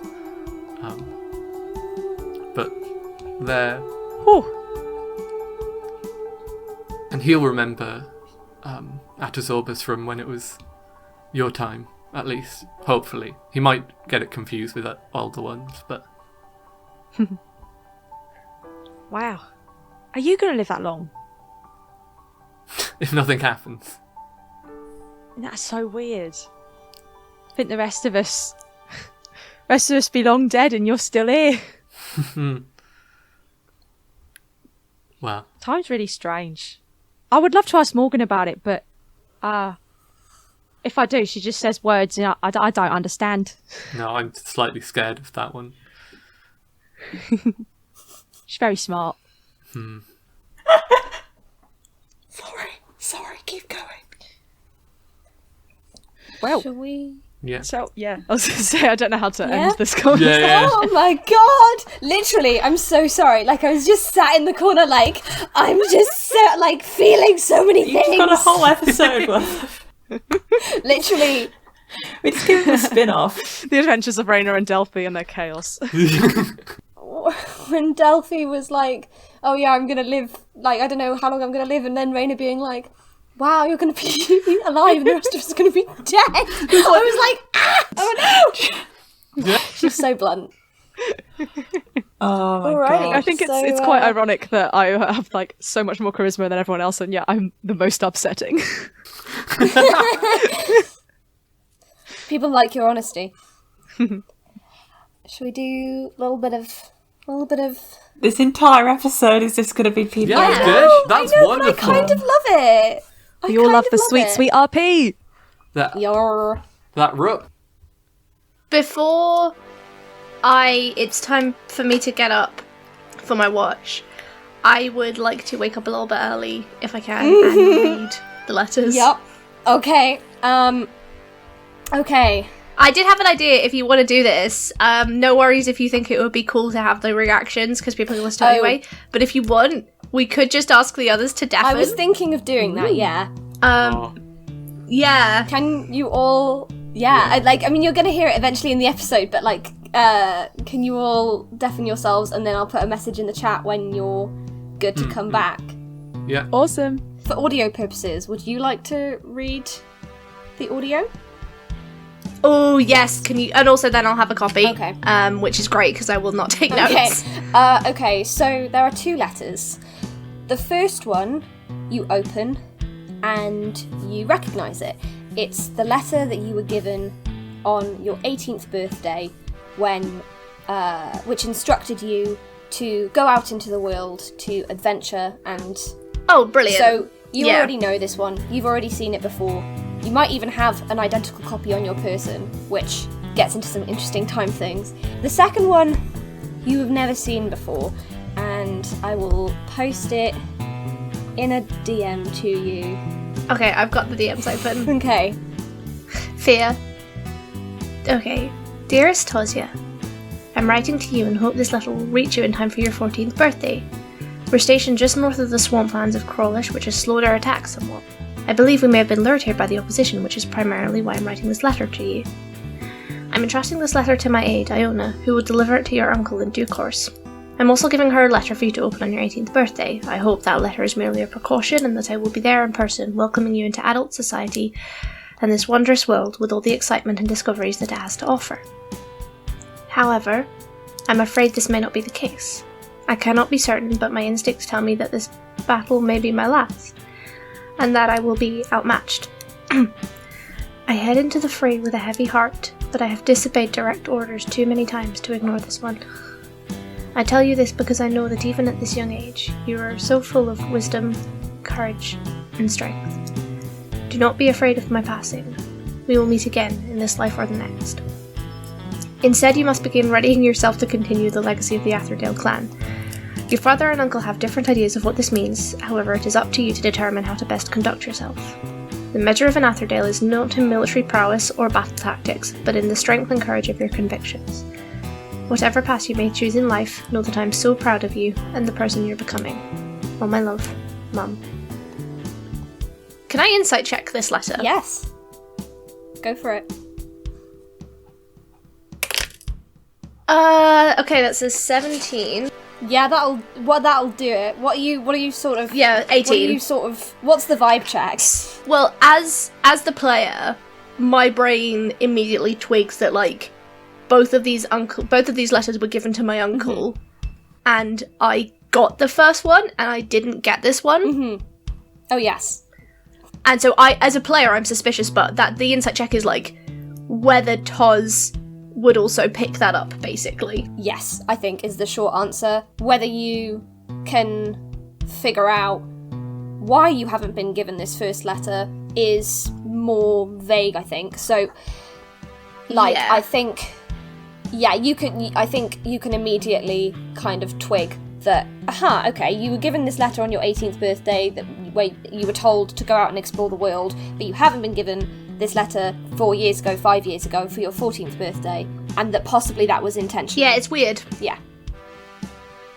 Speaker 4: But there.
Speaker 5: Oh.
Speaker 4: And he'll remember Atus Orbis from when it was your time, at least. Hopefully. He might get it confused with older ones, but...
Speaker 5: Wow. Are you going to live that long?
Speaker 4: if nothing happens.
Speaker 5: That's so weird. I think the rest of us be long dead and you're still here.
Speaker 4: Well.
Speaker 5: Time's really strange. I would love to ask Morgan about it, but if I do, she just says words and I don't understand.
Speaker 4: No, I'm slightly scared of that one.
Speaker 5: She's very smart.
Speaker 3: Sorry, keep going.
Speaker 5: Well,
Speaker 1: Shall we?
Speaker 4: Yeah.
Speaker 5: so yeah, I was going to say I don't know how to end this conversation.
Speaker 4: Yeah.
Speaker 1: Oh my god! Literally, I'm so sorry. Like, I was just sat in the corner, like, I'm just so, like, feeling so many things.
Speaker 3: You've got a whole episode worth.
Speaker 1: Literally.
Speaker 3: We just give them a spin-off.
Speaker 5: The Adventures of Raina and Delphi and their chaos.
Speaker 1: When Delphi was like, oh yeah, I'm gonna live, like, I don't know how long I'm gonna live, and then Raina being like, wow, you're going to be alive and the rest of us are going to be dead. I was like, ah, oh no. She's so blunt.
Speaker 3: Oh my
Speaker 1: Alrighty.
Speaker 3: god.
Speaker 5: I think it's quite ironic that I have like so much more charisma than everyone else, and yet I'm the most upsetting.
Speaker 1: People like your honesty. Should we do a little bit of...
Speaker 3: This entire episode is just going to be people.
Speaker 4: Yeah,
Speaker 3: like,
Speaker 4: good. That's
Speaker 1: I know,
Speaker 4: wonderful.
Speaker 1: But I kind of love it.
Speaker 5: We all love the sweet, sweet RP.
Speaker 4: That rook.
Speaker 2: Before it's time for me to get up for my watch, I would like to wake up a little bit early if I can and read the letters.
Speaker 1: Yep. Okay. Okay.
Speaker 2: I did have an idea if you want to do this. No worries if you think it would be cool to have the reactions because people listen anyway. But if you want, we could just ask the others to deafen.
Speaker 1: I was thinking of doing that, yeah.
Speaker 2: Yeah.
Speaker 1: Can you all... Yeah, I mean, you're going to hear it eventually in the episode, but, like, can you all deafen yourselves, and then I'll put a message in the chat when you're good to come back.
Speaker 4: Yeah.
Speaker 5: Awesome.
Speaker 1: For audio purposes, would you like to read the audio?
Speaker 2: Oh, yes. Can you... And also then I'll have a copy.
Speaker 1: Okay.
Speaker 2: Which is great, because I will not take notes.
Speaker 1: Okay, so there are 2 letters. The first one, you open, and you recognise it. It's the letter that you were given on your 18th birthday when, which instructed you to go out into the world to adventure and...
Speaker 2: Oh, brilliant.
Speaker 1: So you already know this one. You've already seen it before. You might even have an identical copy on your person, which gets into some interesting time things. The second one you have never seen before, and I will post it in a DM to you.
Speaker 2: Okay, I've got the DMs open.
Speaker 1: Okay.
Speaker 2: Fear. Okay. Dearest Tohsya, I'm writing to you and hope this letter will reach you in time for your 14th birthday. We're stationed just north of the swamplands of Crawlish, which has slowed our attacks somewhat. I believe we may have been lured here by the opposition, which is primarily why I'm writing this letter to you. I'm entrusting this letter to my aide, Iona, who will deliver it to your uncle in due course. I'm also giving her a letter for you to open on your 18th birthday. I hope that letter is merely a precaution and that I will be there in person, welcoming you into adult society and this wondrous world with all the excitement and discoveries that it has to offer. However, I'm afraid this may not be the case. I cannot be certain, but my instincts tell me that this battle may be my last, and that I will be outmatched. I head into the fray with a heavy heart, but I have disobeyed direct orders too many times to ignore this one. I tell you this because I know that even at this young age, you are so full of wisdom, courage, and strength. Do not be afraid of my passing. We will meet again in this life or the next. Instead, you must begin readying yourself to continue the legacy of the Atherdale clan. Your father and uncle have different ideas of what this means, however it is up to you to determine how to best conduct yourself. The measure of an Atherdale is not in military prowess or battle tactics, but in the strength and courage of your convictions. Whatever path you may choose in life, know that I am so proud of you and the person you're becoming. All my love, Mum. Can I insight check this letter?
Speaker 1: Yes. Go for it.
Speaker 2: Okay, that says 17.
Speaker 1: Yeah, that'll do it. What are you sort of...
Speaker 2: Yeah, 18.
Speaker 1: What's the vibe checks?
Speaker 2: Well, as the player, my brain immediately twigs that, like, both of these letters were given to my uncle, and I got the first one, and I didn't get this one.
Speaker 1: Mm-hmm. Oh, yes.
Speaker 2: And so I, as a player, I'm suspicious, but that the insight check is, like, whether Toz would also pick that up, basically.
Speaker 1: Yes, I think is the short answer. Whether you can figure out why you haven't been given this first letter is more vague, I think. So, like,
Speaker 2: Yeah.
Speaker 1: I think you can immediately kind of twig that, okay, you were given this letter on your 18th birthday where you were told to go out and explore the world, but you haven't been given this letter 4 years ago, 5 years ago for your 14th birthday, and that possibly that was intentional.
Speaker 2: Yeah, it's weird.
Speaker 1: Yeah.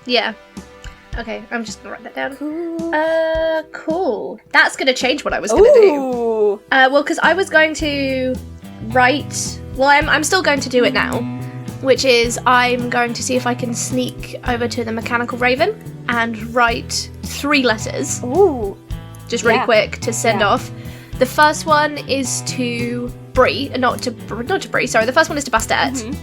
Speaker 2: Yeah. Okay, I'm just gonna write that down.
Speaker 1: Cool.
Speaker 2: Cool. That's gonna change what I was gonna do. Well, because I was going to write... Well, I'm still going to do it now, which is I'm going to see if I can sneak over to the Mechanical Raven and write 3 letters.
Speaker 1: Ooh.
Speaker 2: just really
Speaker 1: Yeah.
Speaker 2: quick to send
Speaker 1: Yeah.
Speaker 2: off. The first one is to Bree, not to Bree. Sorry, the first one is to Bastet,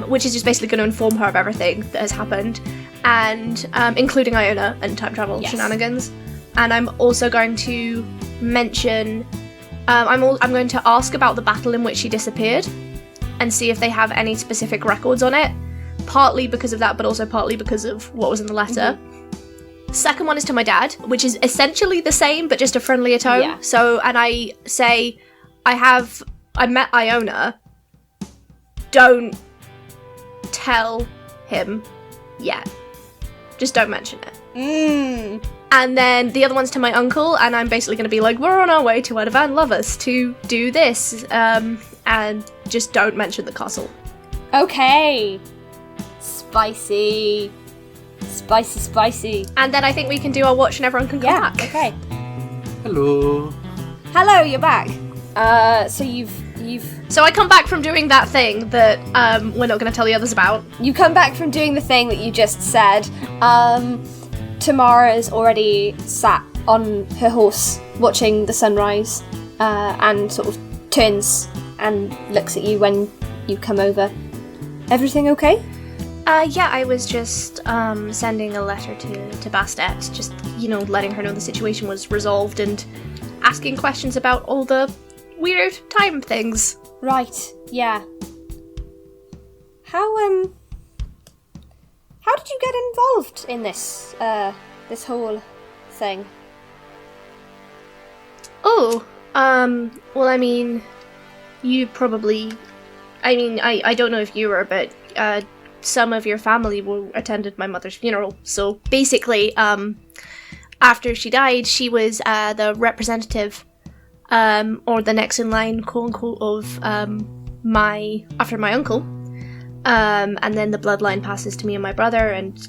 Speaker 2: which is just basically going to inform her of everything that has happened, and including Iona and time travel shenanigans. And I'm also going to mention. I'm going to ask about the battle in which she disappeared, and see if they have any specific records on it. Partly because of that, but also partly because of what was in the letter. Second one is to my dad, which is essentially the same, but just a friendlier tone.
Speaker 1: Yeah.
Speaker 2: So, and I say, I met Iona. Don't tell him yet. Just don't mention it. And then the other one's to my uncle, and I'm basically going to be like, we're on our way to Adavan Lovers to do this, and just don't mention the castle.
Speaker 1: Okay. Spicy. Spicy.
Speaker 2: And then I think we can do our watch and everyone can come
Speaker 1: Yeah,
Speaker 2: back.
Speaker 1: okay.
Speaker 4: Hello.
Speaker 1: Hello, you're back. So you've
Speaker 2: So I come back from doing that thing that we're not going to tell the others about.
Speaker 1: you come back from doing the thing that you just said. Tamara's already sat on her horse watching the sunrise, and sort of turns and looks at you when you come over. Everything okay?
Speaker 2: Yeah, I was just sending a letter to Bastet, just, letting her know the situation was resolved and asking questions about all the weird time things.
Speaker 1: Right, yeah. How did you get involved in this, this whole thing?
Speaker 2: Oh, well, I mean, you probably... I don't know if you were, but, some of your family attended my mother's funeral. So, basically, after she died, she was, the representative, or the next in line, quote-unquote, of, after my uncle. And then the bloodline passes to me and my brother, and,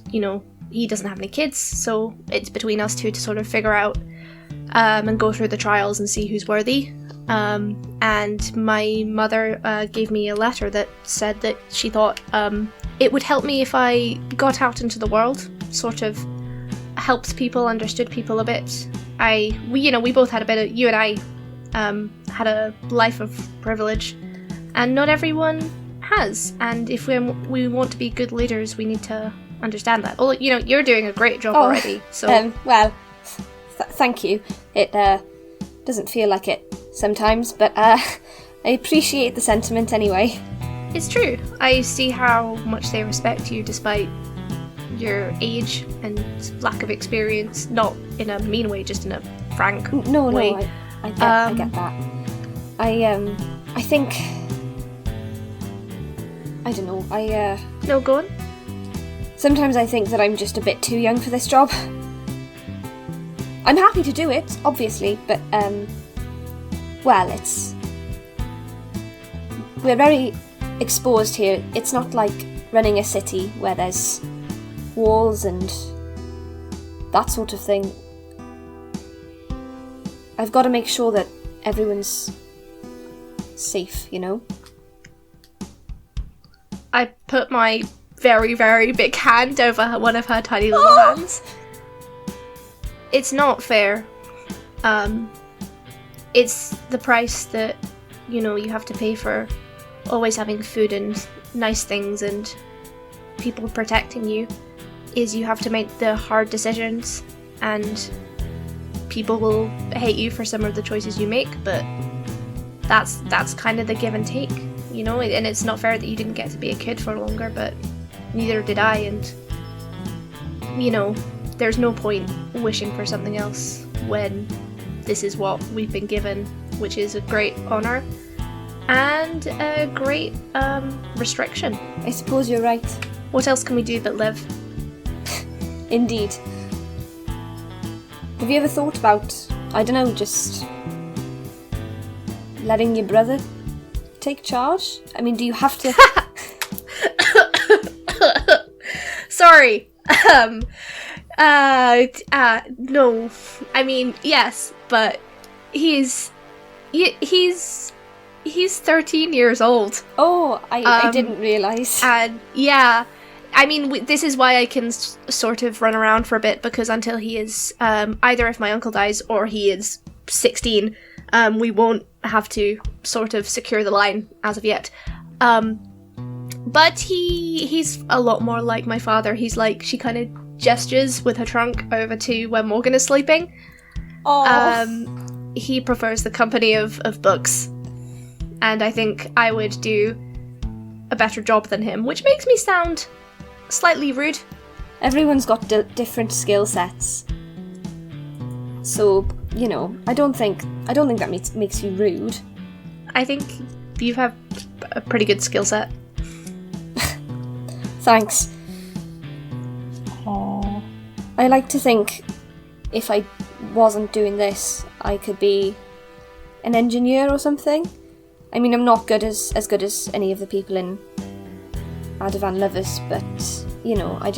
Speaker 2: he doesn't have any kids, so it's between us two to sort of figure out, and go through the trials and see who's worthy. And my mother gave me a letter that said that she thought it would help me if I got out into the world, sort of helped people, understood people a bit. We both had you and I had a life of privilege, and not everyone has. And if we want to be good leaders, we need to understand that. Well, you're doing a great job already. So
Speaker 1: well, thank you. It doesn't feel like it sometimes, but I appreciate the sentiment anyway.
Speaker 2: it's true. I see how much they respect you despite your age and lack of experience. Not in a mean way, just in a frank way.
Speaker 1: No, I get that. I think... I don't know,
Speaker 2: No, go on.
Speaker 1: sometimes I think that I'm just a bit too young for this job. I'm happy to do it, obviously, but, well, we're very exposed here. It's not like running a city where there's walls and that sort of thing. I've got to make sure that everyone's safe,
Speaker 2: I put my very, very big hand over one of her tiny little hands. It's not fair. It's the price that, you have to pay for always having food and nice things and people protecting you, is you have to make the hard decisions, and people will hate you for some of the choices you make, but that's kind of the give and take, and it's not fair that you didn't get to be a kid for longer, but neither did I, and there's no point wishing for something else when this is what we've been given, which is a great honor and a great restriction.
Speaker 1: I suppose you're right.
Speaker 2: What else can we do but live?
Speaker 1: Indeed. Have you ever thought about, I don't know, just letting your brother take charge? I mean, do you have to...
Speaker 2: Sorry. No. I mean, yes, but he's 13 years old.
Speaker 1: Oh, I didn't realise.
Speaker 2: And yeah, I mean, this is why I can sort of run around for a bit, because until he is, either if my uncle dies or he is 16, we won't have to sort of secure the line as of yet. But he's a lot more like my father. He's like, she kind of gestures with her trunk over to where Morgan is sleeping. He prefers the company of books. And I think I would do a better job than him, which makes me sound slightly rude.
Speaker 1: Everyone's got different skill sets. So, you know, I don't think that makes you rude.
Speaker 2: I think you have a pretty good skill set.
Speaker 1: Thanks.
Speaker 3: Aww.
Speaker 1: I like to think if I wasn't doing this, I could be an engineer or something. I mean, I'm not as good as any of the people in Adavan Lovers, but, you know, I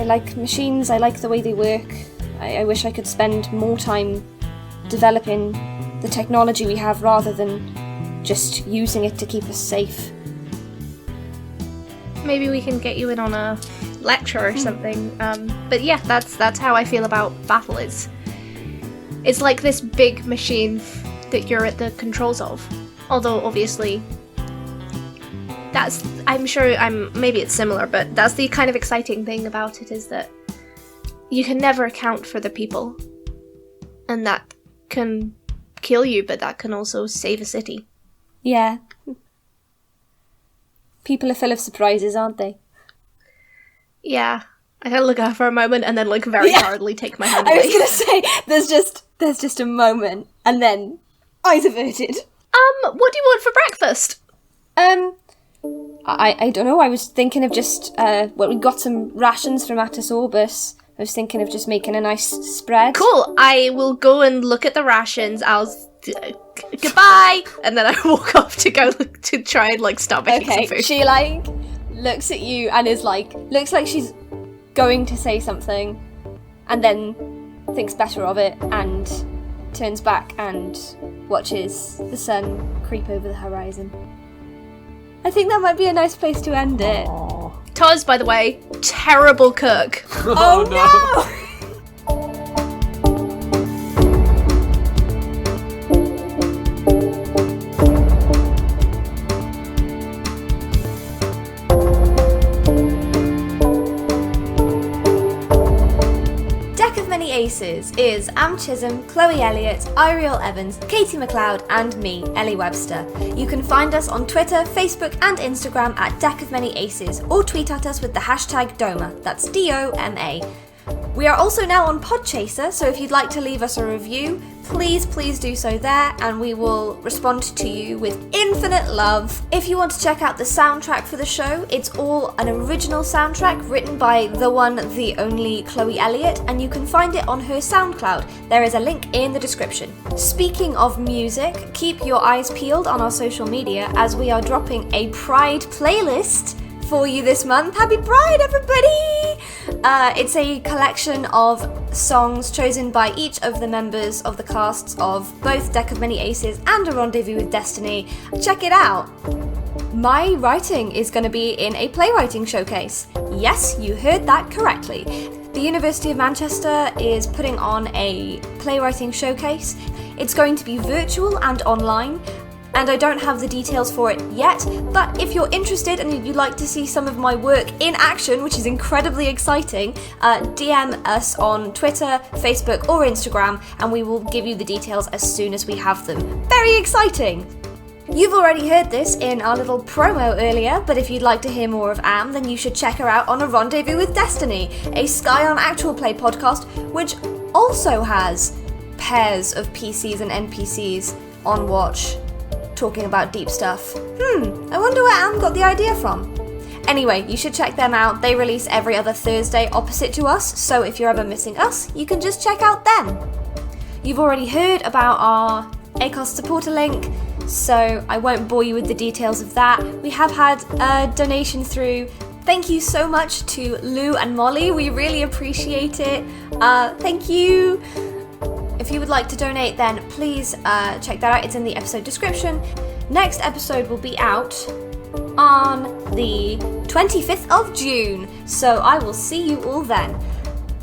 Speaker 1: like machines, I like the way they work. I wish I could spend more time developing the technology we have rather than just using it to keep us safe.
Speaker 2: Maybe we can get you in on a lecture or something. But yeah, that's how I feel about battle. It's like this big machine that you're at the controls of. Although obviously maybe it's similar, but that's the kind of exciting thing about it, is that you can never account for the people. And that can kill you, but that can also save a city.
Speaker 1: Yeah. People are full of surprises, aren't they?
Speaker 2: Yeah. I kind of look at her for a moment and then, like, very hardly take my hand away.
Speaker 1: I was gonna say, there's just a moment, and then eyes averted.
Speaker 2: What do you want for breakfast?
Speaker 1: I don't know, I was thinking of just, we got some rations from Atos Orbis. I was thinking of just making a nice spread.
Speaker 2: Cool, I will go and look at the rations, goodbye! And then I walk off to go to try and, like, start making some food.
Speaker 1: She, like, looks at you and is like, looks like she's going to say something, and then thinks better of it, and turns back and watches the sun creep over the horizon. I think that might be a nice place to end it.
Speaker 2: Toz, by the way, terrible cook.
Speaker 1: Oh no! Aces is Am Chisholm, Chloe Elliott, Eiriol Evans, Katie McLeod, and me, Ellie Webster. You can find us on Twitter, Facebook, and Instagram at Deck of Many Aces, or tweet at us with the hashtag DOMA, that's DOMA. We are also now on Podchaser, so if you'd like to leave us a review, please do so there, and we will respond to you with infinite love. If you want to check out the soundtrack for the show, it's all an original soundtrack written by the one, the only Chloe Elliott, and you can find it on her SoundCloud. There is a link in the description. Speaking of music, keep your eyes peeled on our social media as we are dropping a Pride playlist for you this month. Happy Pride, everybody! It's a collection of songs chosen by each of the members of the casts of both Deck of Many Aces and A Rendezvous with Destiny. Check it out! My writing is going to be in a playwriting showcase. Yes, you heard that correctly. The University of Manchester is putting on a playwriting showcase. It's going to be virtual and online, and I don't have the details for it yet, but if you're interested and you'd like to see some of my work in action, which is incredibly exciting, DM us on Twitter, Facebook, or Instagram, and we will give you the details as soon as we have them. Very exciting! You've already heard this in our little promo earlier, but if you'd like to hear more of Am, then you should check her out on A Rendezvous with Destiny, a Scion actual play podcast, which also has pairs of PCs and NPCs on watch, talking about deep stuff. I wonder where Am got the idea from. Anyway, you should check them out. They release every other Thursday opposite to us, so if you're ever missing us, you can just check out them. You've already heard about our ACOS supporter link, so I won't bore you with the details of that. We have had a donation through. Thank you so much to Lou and Molly. We really appreciate it. Thank you. If you would like to donate, then please check that out. It's in the episode description. Next episode will be out on the 25th of June. So I will see you all then.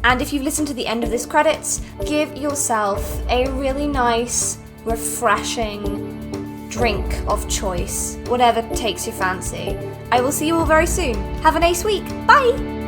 Speaker 1: And if you've listened to the end of this credits, give yourself a really nice, refreshing drink of choice, whatever takes your fancy. I will see you all very soon. Have a nice week. Bye!